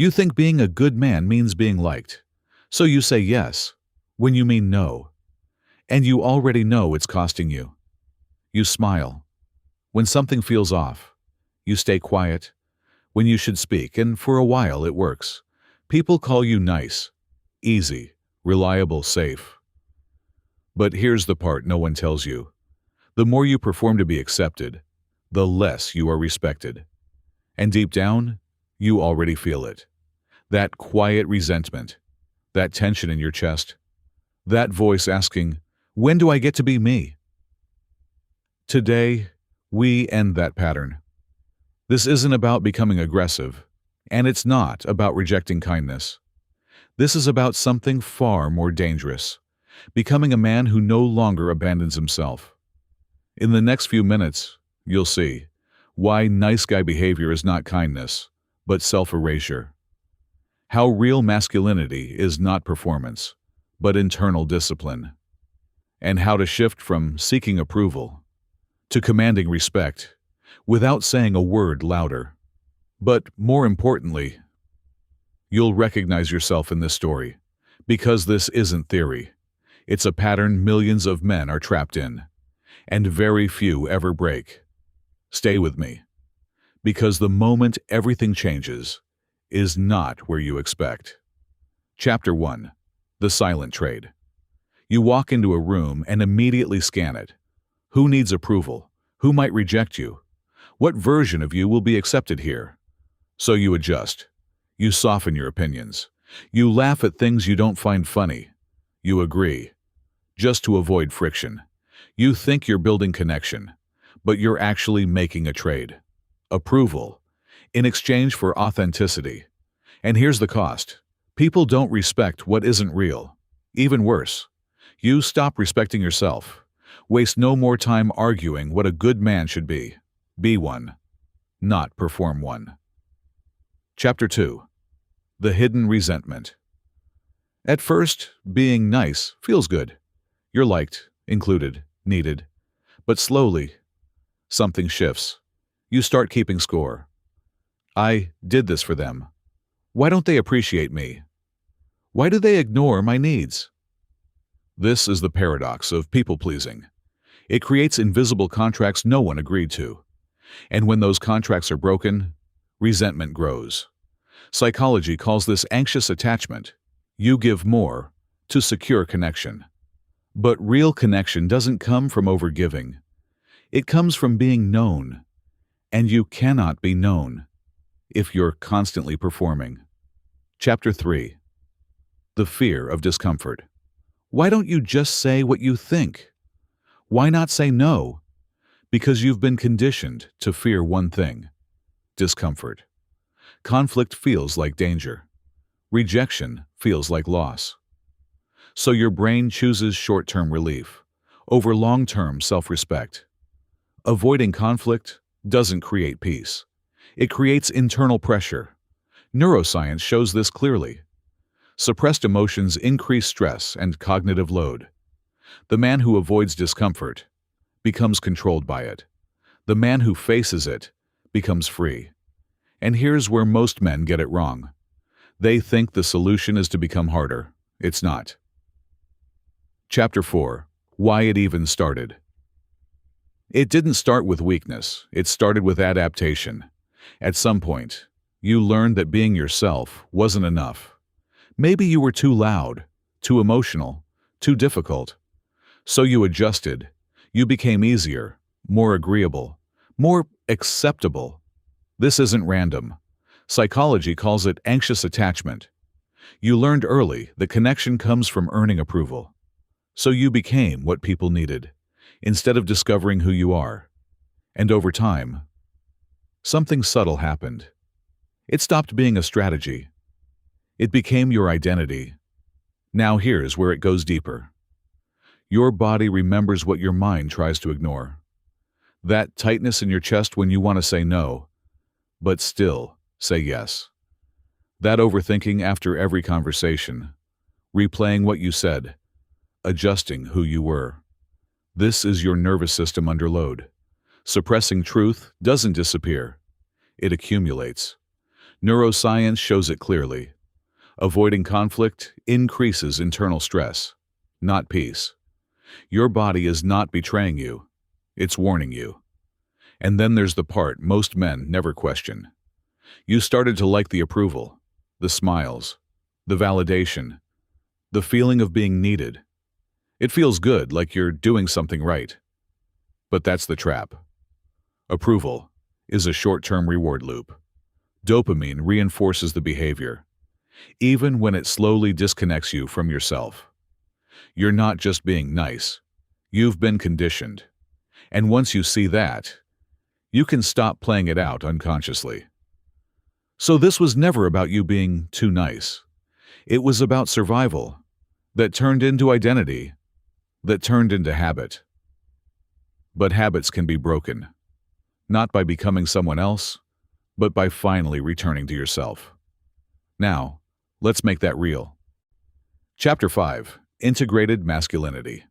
You think being a good man means being liked. So you say yes, when you mean no. And you already know it's costing you. You smile. When something feels off, you stay quiet. When you should speak, and for a while it works. People call you nice, easy, reliable, safe. But here's the part no one tells you. The more you perform to be accepted, the less you are respected. And deep down, you already feel it. That quiet resentment, that tension in your chest, that voice asking, "When do I get to be me?" Today, we end that pattern. This isn't about becoming aggressive, and it's not about rejecting kindness. This is about something far more dangerous, becoming a man who no longer abandons himself. In the next few minutes, you'll see why nice guy behavior is not kindness, but self-erasure. How real masculinity is not performance, but internal discipline. And how to shift from seeking approval to commanding respect without saying a word louder. But more importantly, you'll recognize yourself in this story, because this isn't theory. It's a pattern millions of men are trapped in, and very few ever break. Stay with me, because the moment everything changes is not where you expect. Chapter 1. The Silent Trade. You walk into a room and immediately scan it. Who needs approval? Who might reject you? What version of you will be accepted here? So you adjust. You soften your opinions. You laugh at things you don't find funny. You agree, just to avoid friction. You think you're building connection, but you're actually making a trade. Approval, in exchange for authenticity. And here's the cost. People don't respect what isn't real. Even worse, you stop respecting yourself. Waste no more time arguing what a good man should be. Be one, not perform one. Chapter 2. The Hidden Resentment. At first, being nice feels good. You're liked, included, needed. But slowly, something shifts. You start keeping score. I did this for them. Why don't they appreciate me? Why do they ignore my needs? This is the paradox of people-pleasing. It creates invisible contracts no one agreed to. And when those contracts are broken, resentment grows. Psychology calls this anxious attachment. You give more to secure connection. But real connection doesn't come from overgiving. It comes from being known. And you cannot be known if you're constantly performing. Chapter 3. The Fear of Discomfort. Why don't you just say what you think? Why not say no? Because you've been conditioned to fear one thing: discomfort. Conflict feels like danger. Rejection feels like loss. So your brain chooses short-term relief over long-term self-respect. Avoiding conflict doesn't create peace. It creates internal pressure. Neuroscience shows this clearly. Suppressed emotions increase stress and cognitive load. The man who avoids discomfort becomes controlled by it. The man who faces it becomes free. And here's where most men get it wrong. They think the solution is to become harder. It's not. Chapter 4. Why it even started. It didn't start with weakness. It started with adaptation. At some point, you learned that being yourself wasn't enough. Maybe you were too loud, too emotional, too difficult. So you adjusted. You became easier, more agreeable, more acceptable. This isn't random. Psychology calls it anxious attachment. You learned early that connection comes from earning approval. So you became what people needed, instead of discovering who you are. And over time, something subtle happened. It stopped being a strategy. It became your identity. Now here's where it goes deeper. Your body remembers what your mind tries to ignore. That tightness in your chest when you want to say no, but still say yes. That overthinking after every conversation, replaying what you said, adjusting who you were. This is your nervous system under load. Suppressing truth doesn't disappear. It accumulates. Neuroscience shows it clearly. Avoiding conflict increases internal stress, not peace. Your body is not betraying you. It's warning you. And then there's the part most men never question. You started to like the approval, the smiles, the validation, the feeling of being needed. It feels good, like you're doing something right. But that's the trap. Approval is a short-term reward loop. Dopamine reinforces the behavior, even when it slowly disconnects you from yourself. You're not just being nice. You've been conditioned. And once you see that, you can stop playing it out unconsciously. So this was never about you being too nice. It was about survival, that turned into identity, that turned into habit. But habits can be broken, not by becoming someone else, but by finally returning to yourself. Now, let's make that real. Chapter 5. Integrated Masculinity.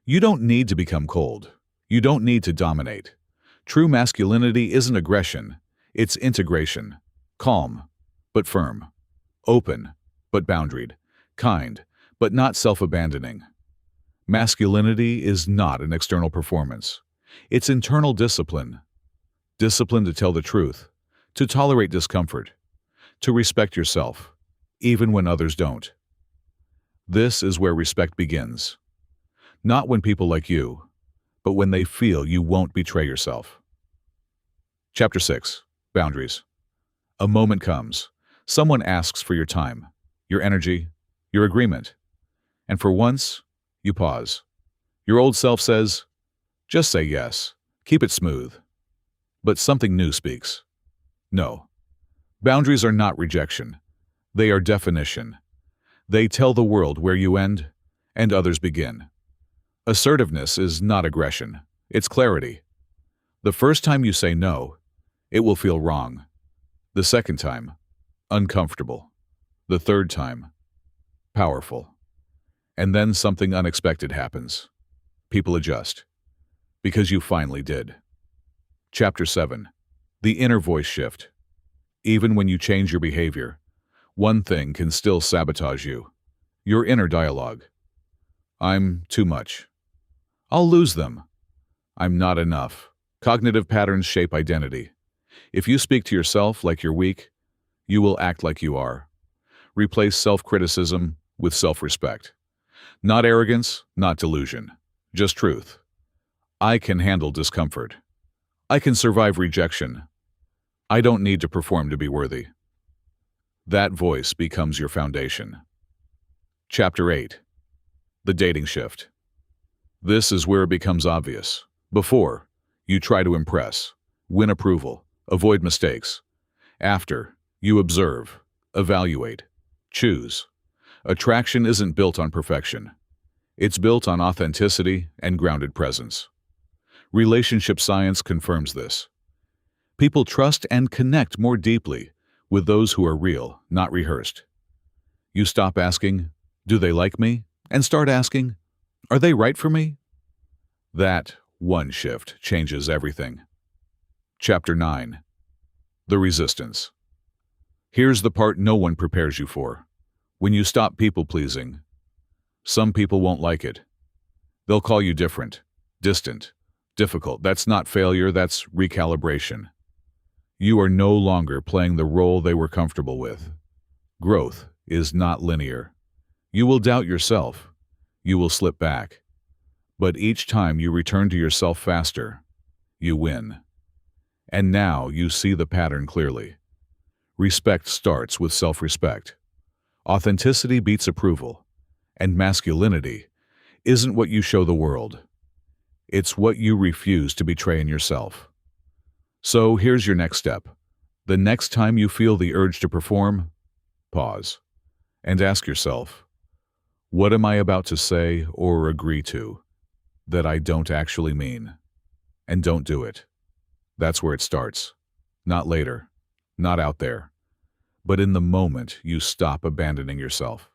You don't need to become cold. You don't need to dominate. True masculinity isn't aggression, it's integration. Calm, but firm. Open, but boundaried. Kind, but not self-abandoning. Masculinity is not an external performance. It's internal discipline. Discipline to tell the truth, to tolerate discomfort, to respect yourself, even when others don't. This is where respect begins. Not when people like you, but when they feel you won't betray yourself. Chapter 6. Boundaries. A moment comes. Someone asks for your time, your energy, your agreement. And for once, you pause. Your old self says, just say yes, keep it smooth. But something new speaks. No. Boundaries are not rejection. They are definition. They tell the world where you end and others begin. Assertiveness is not aggression. It's clarity. The first time you say no, it will feel wrong. The second time, uncomfortable. The third time, powerful. And then something unexpected happens. People adjust. Because you finally did. Chapter 7. The inner voice shift. Even when you change your behavior, one thing can still sabotage you. Your inner dialogue. I'm too much. I'll lose them. I'm not enough. Cognitive patterns shape identity. If you speak to yourself like you're weak, you will act like you are. Replace self-criticism with self-respect. Not arrogance, not delusion. Just truth. I can handle discomfort. I can survive rejection. I don't need to perform to be worthy. That voice becomes your foundation. Chapter 8. The dating shift. This is where it becomes obvious. Before, you try to impress, win approval, avoid mistakes. After, you observe, evaluate, choose. Attraction isn't built on perfection. It's built on authenticity and grounded presence. Relationship science confirms this. People trust and connect more deeply with those who are real, not rehearsed. You stop asking, do they like me? And start asking, are they right for me? That one shift changes everything. Chapter 9. The resistance. Here's the part no one prepares you for. When you stop people-pleasing, some people won't like it. They'll call you different, distant, difficult. That's not failure, that's recalibration. You are no longer playing the role they were comfortable with. Growth is not linear. You will doubt yourself. You will slip back. But each time you return to yourself faster, you win. And now you see the pattern clearly. Respect starts with self-respect. Authenticity beats approval. And masculinity isn't what you show the world. It's what you refuse to betray in yourself. So here's your next step. The next time you feel the urge to perform, pause and ask yourself, what am I about to say or agree to that I don't actually mean? And don't do it. That's where it starts. Not later, not out there, but in the moment you stop abandoning yourself.